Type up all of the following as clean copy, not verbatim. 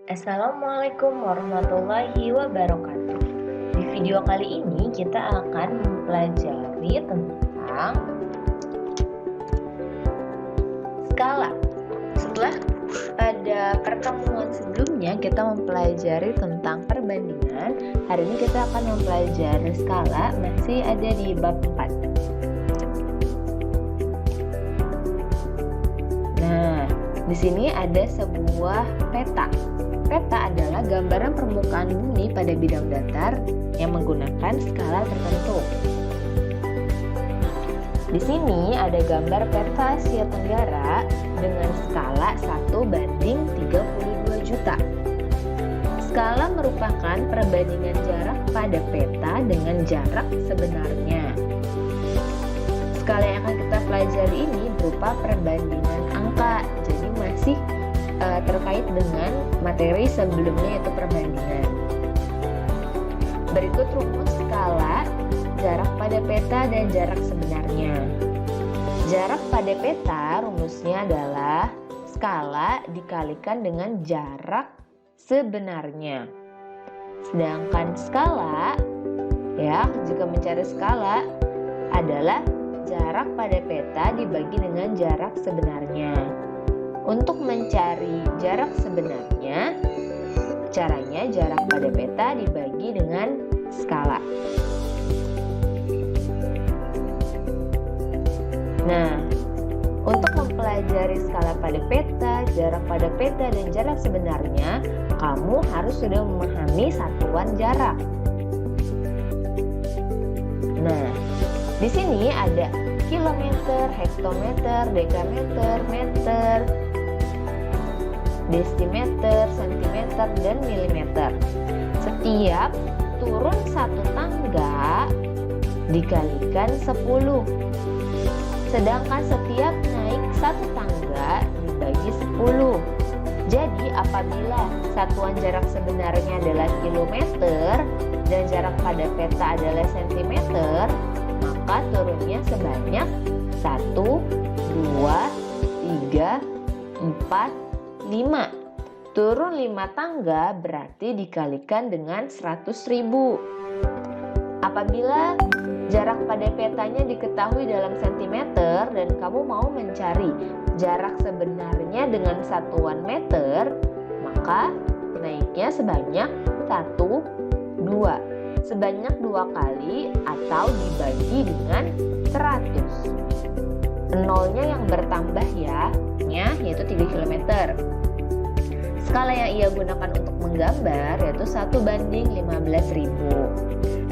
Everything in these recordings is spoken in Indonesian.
Assalamualaikum warahmatullahi wabarakatuh. Di video kali ini kita akan mempelajari tentang skala. Setelah pada pertemuan sebelumnya kita mempelajari tentang perbandingan, hari ini kita akan mempelajari skala, masih ada di bab 4. Nah, di sini ada sebuah peta. Peta adalah gambaran permukaan bumi pada bidang datar yang menggunakan skala tertentu. Di sini ada gambar peta Asia Tenggara dengan skala 1:32 juta. Skala merupakan perbandingan jarak pada peta dengan jarak sebenarnya. Skala yang akan kita pelajari ini berupa perbandingan angka, jadi masih terkait dengan materi sebelumnya, yaitu perbandingan. Berikut rumus skala jarak pada peta dan jarak sebenarnya. Jarak pada peta rumusnya adalah skala dikalikan dengan jarak sebenarnya. Sedangkan skala, jika mencari skala adalah jarak pada peta dibagi dengan jarak sebenarnya. Untuk mencari jarak sebenarnya, caranya jarak pada peta dibagi dengan skala. Nah, untuk mempelajari skala pada peta, jarak pada peta, dan jarak sebenarnya, kamu harus sudah memahami satuan jarak. Nah, di sini ada kilometer, hektometer, dekameter, meter, desimeter, sentimeter, dan milimeter. Setiap turun satu tangga dikalikan 10. Sedangkan setiap naik satu tangga dibagi 10. Jadi apabila satuan jarak sebenarnya adalah kilometer dan jarak pada peta adalah sentimeter, maka turunnya sebanyak 1, 2, 3, 4, 5. Turun 5 tangga berarti dikalikan dengan 100.000. Apabila jarak pada petanya diketahui dalam sentimeter dan kamu mau mencari jarak sebenarnya dengan satuan meter, maka naiknya sebanyak 1, 2. Sebanyak 2 kali atau dibagi dengan 100. Nolnya yang bertambah yaitu 3 km. Skala yang ia gunakan untuk menggambar yaitu 1:15.000.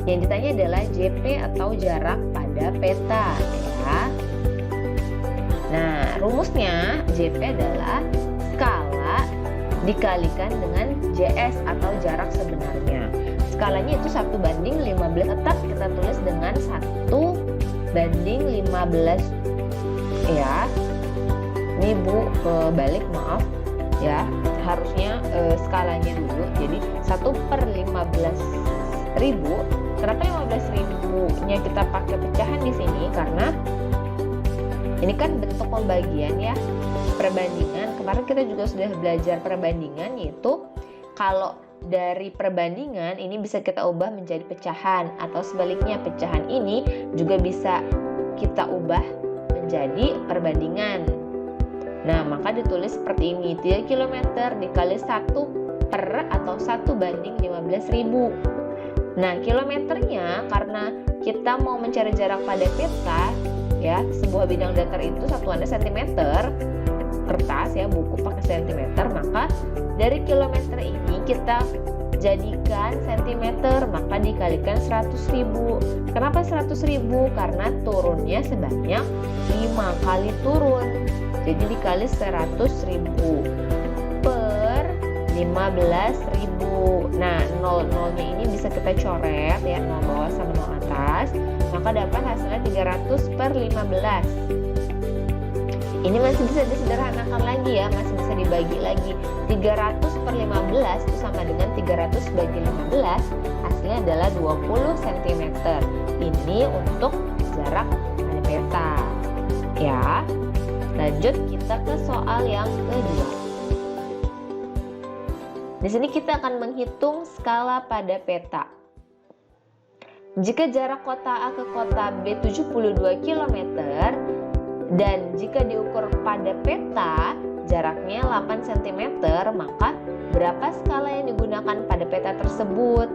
Yang ditanya adalah JP atau jarak pada peta Nah, rumusnya JP adalah skala dikalikan dengan JS atau jarak sebenarnya. Skalanya itu 1:15, tetap kita tulis dengan 1:15 Ini balik maaf harusnya skalanya dulu. Jadi 1/15.000. Kenapa 15.000-nya kita pakai pecahan di sini? Karena ini kan bentuk pembagian perbandingan. Kemarin kita juga sudah belajar perbandingan, yaitu kalau dari perbandingan ini bisa kita ubah menjadi pecahan, atau sebaliknya pecahan ini juga bisa kita ubah menjadi perbandingan. Nah, maka ditulis seperti ini, 3 km dikali 1/15.000. Nah, kilometernya karena kita mau mencari jarak pada peta, sebuah bidang datar itu satuannya cm, kertas buku pakai cm, maka dari kilometer ini kita jadikan cm, maka dikalikan 100.000. Kenapa 100.000? Karena turunnya sebanyak 5 kali turun. Jadi dikali 100.000 per 15.000. Nah, nolnya ini bisa kita coret nol bawah sama nol atas, maka dapat hasilnya 300/15. Ini masih bisa disederhanakan lagi masih bisa dibagi lagi. 300/15 itu sama dengan 300 bagi 15, hasilnya adalah 20 cm. Ini untuk jarak pada peta. Lanjut kita ke soal yang kedua. Di sini kita akan menghitung skala pada peta. Jika jarak kota A ke kota B 72 km dan jika diukur pada peta jaraknya 8 cm, maka berapa skala yang digunakan pada peta tersebut?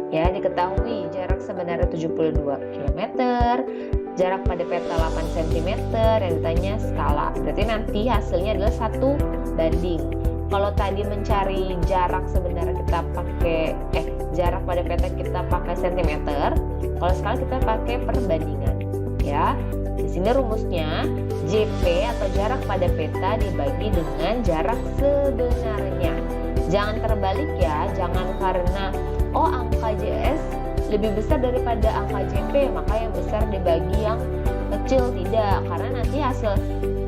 Ya, diketahui jarak sebenarnya 72 km, jarak pada peta 8 cm, yang ditanya skala. Berarti nanti hasilnya adalah 1 banding. Kalau tadi mencari jarak sebenarnya kita pakai jarak pada peta kita pakai cm, kalau skala kita pakai perbandingan. Ya, di sini rumusnya JP atau jarak pada peta dibagi dengan jarak sebenarnya. Jangan terbalik ya, jangan karena angka JS lebih besar daripada angka JP maka yang besar dibagi yang kecil. Tidak, karena nanti hasil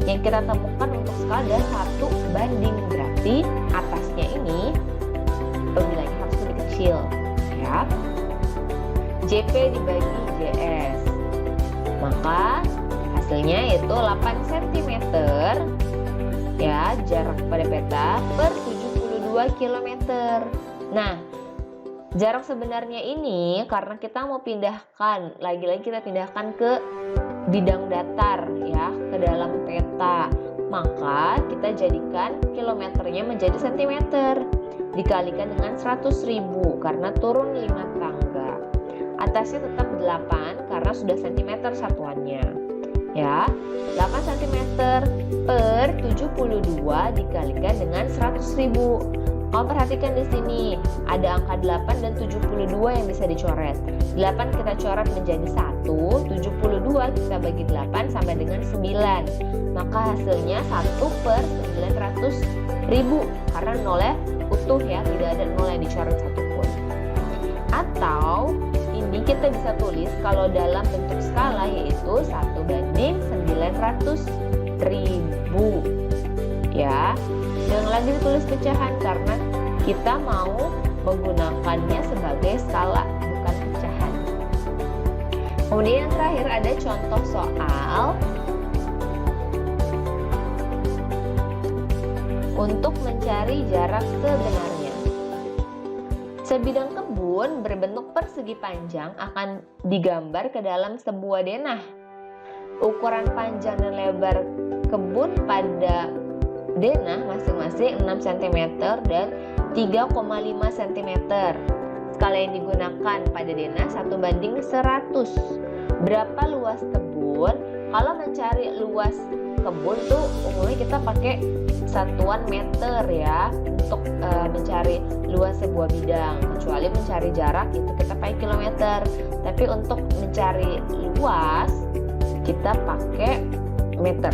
yang kita temukan untuk skala adalah 1 banding, berarti atasnya ini nilainya harus lebih kecil ya. JP dibagi JS, maka hasilnya yaitu 8 cm ya, jarak pada peta per 72 km. Nah, jarak sebenarnya ini karena kita mau pindahkan, lagi-lagi kita pindahkan ke bidang datar ya, ke dalam peta, maka kita jadikan kilometernya menjadi sentimeter dikalikan dengan 100.000 karena turun 5 tangga. Atasnya tetap 8 karena sudah sentimeter satuannya ya. 8 cm per 72 dikalikan dengan 100.000. Kamu perhatikan di sini ada angka 8 dan 72 yang bisa dicoret. 8 kita coret menjadi 1, 72 kita bagi 8 sama dengan 9. Maka hasilnya 1 per 900.000 karena nolnya utuh ya, tidak ada nol yang dicoret satupun. Atau ini kita bisa tulis kalau dalam bentuk skala yaitu 1 banding 900.000 ya. Jangan lagi ditulis pecahan karena kita mau menggunakannya sebagai skala bukan pecahan. Kemudian yang terakhir ada contoh soal untuk mencari jarak sebenarnya. Sebidang kebun berbentuk persegi panjang akan digambar ke dalam sebuah denah. Ukuran panjang dan lebar kebun pada denah masing-masing 6 cm dan 3,5 cm. Skala yang digunakan pada denah 1 banding 100. Berapa luas kebun? Kalau mencari luas kebun tuh umumnya kita pakai satuan meter ya untuk mencari luas sebuah bidang. Kecuali mencari jarak itu kita pakai kilometer. Tapi untuk mencari luas kita pakai meter.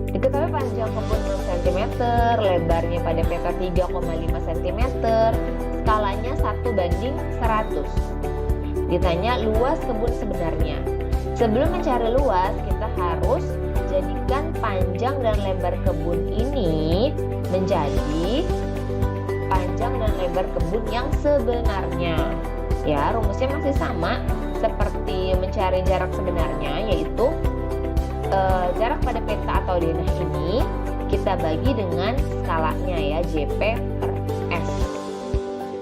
Diketahui panjang kebun 6 cm, lebarnya pada peta 3,5 cm, skalanya 1 banding 100. Ditanya luas kebun sebenarnya. Sebelum mencari luas, kita harus jadikan panjang dan lebar kebun ini menjadi panjang dan lebar kebun yang sebenarnya. Ya, rumusnya masih sama seperti mencari jarak sebenarnya, yaitu jarak pada peta atau denah ini kita bagi dengan skalanya ya, JP per S.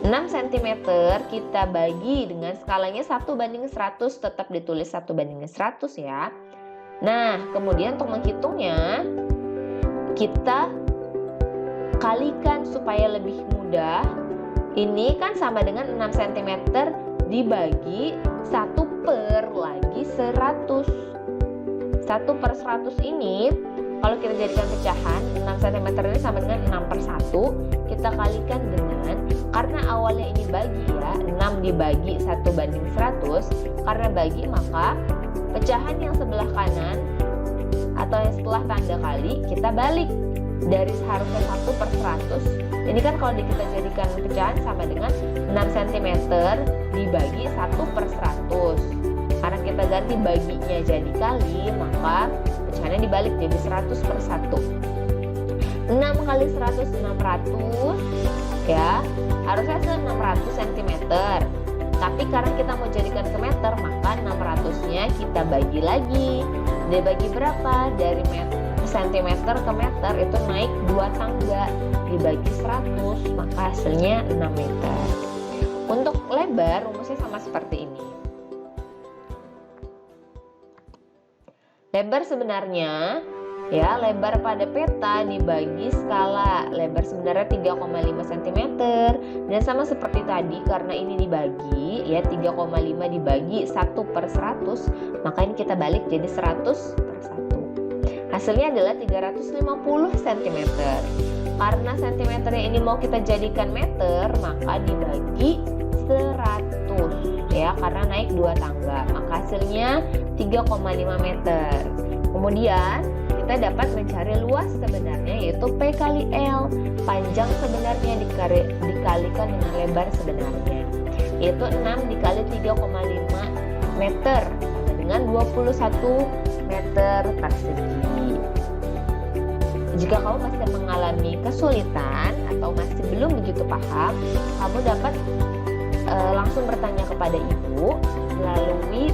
6 cm kita bagi dengan skalanya 1 banding 100, tetap ditulis 1 banding 100 ya. Nah, kemudian untuk menghitungnya kita kalikan supaya lebih mudah. Ini kan sama dengan 6 cm dibagi 1 per lagi 100. 1 per 100 ini kalau kita jadikan pecahan 6 cm ini sama dengan 6 per 1, kita kalikan dengan, karena awalnya ini bagi ya, 6 dibagi 1 banding 100, karena bagi maka pecahan yang sebelah kanan atau yang setelah tanda kali kita balik dari seharusnya 1 per 100. Ini kan kalau kita jadikan pecahan sama dengan 6 cm dibagi 1 per 100. Karena kita ganti baginya jadi kali, maka pecahannya dibalik jadi 100 per 1. 6 kali 100, 600 ya, harusnya 600 cm. Tapi karena kita mau jadikan ke meter, maka 600 nya kita bagi lagi. Dia bagi berapa? Dari cm ke meter itu naik 2 tangga, dibagi 100, maka hasilnya 6 meter. Untuk lebar rumusnya sama seperti ini. Lebar sebenarnya ya, lebar pada peta dibagi skala. Lebar sebenarnya 3,5 cm dan sama seperti tadi, karena ini dibagi ya 3,5 dibagi 1/100, maka ini kita balik jadi 100/1. Hasilnya adalah 350 cm. Karena cm-nya ini mau kita jadikan meter, maka dibagi 100 ya, karena naik 2 tangga, maka hasilnya 3,5 meter. Kemudian kita dapat mencari luas sebenarnya, yaitu P kali L, panjang sebenarnya dikalikan dengan lebar sebenarnya, yaitu 6 dikali 3,5 meter dengan 21 meter persegi. Jika kamu masih mengalami kesulitan atau masih belum begitu paham, kamu dapat langsung bertanya kepada ibu melalui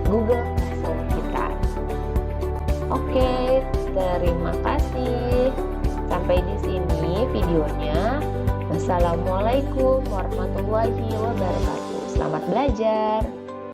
Google Classroom kita. Oke, terima kasih. Sampai di sini videonya. Wassalamualaikum warahmatullahi wabarakatuh. Selamat belajar.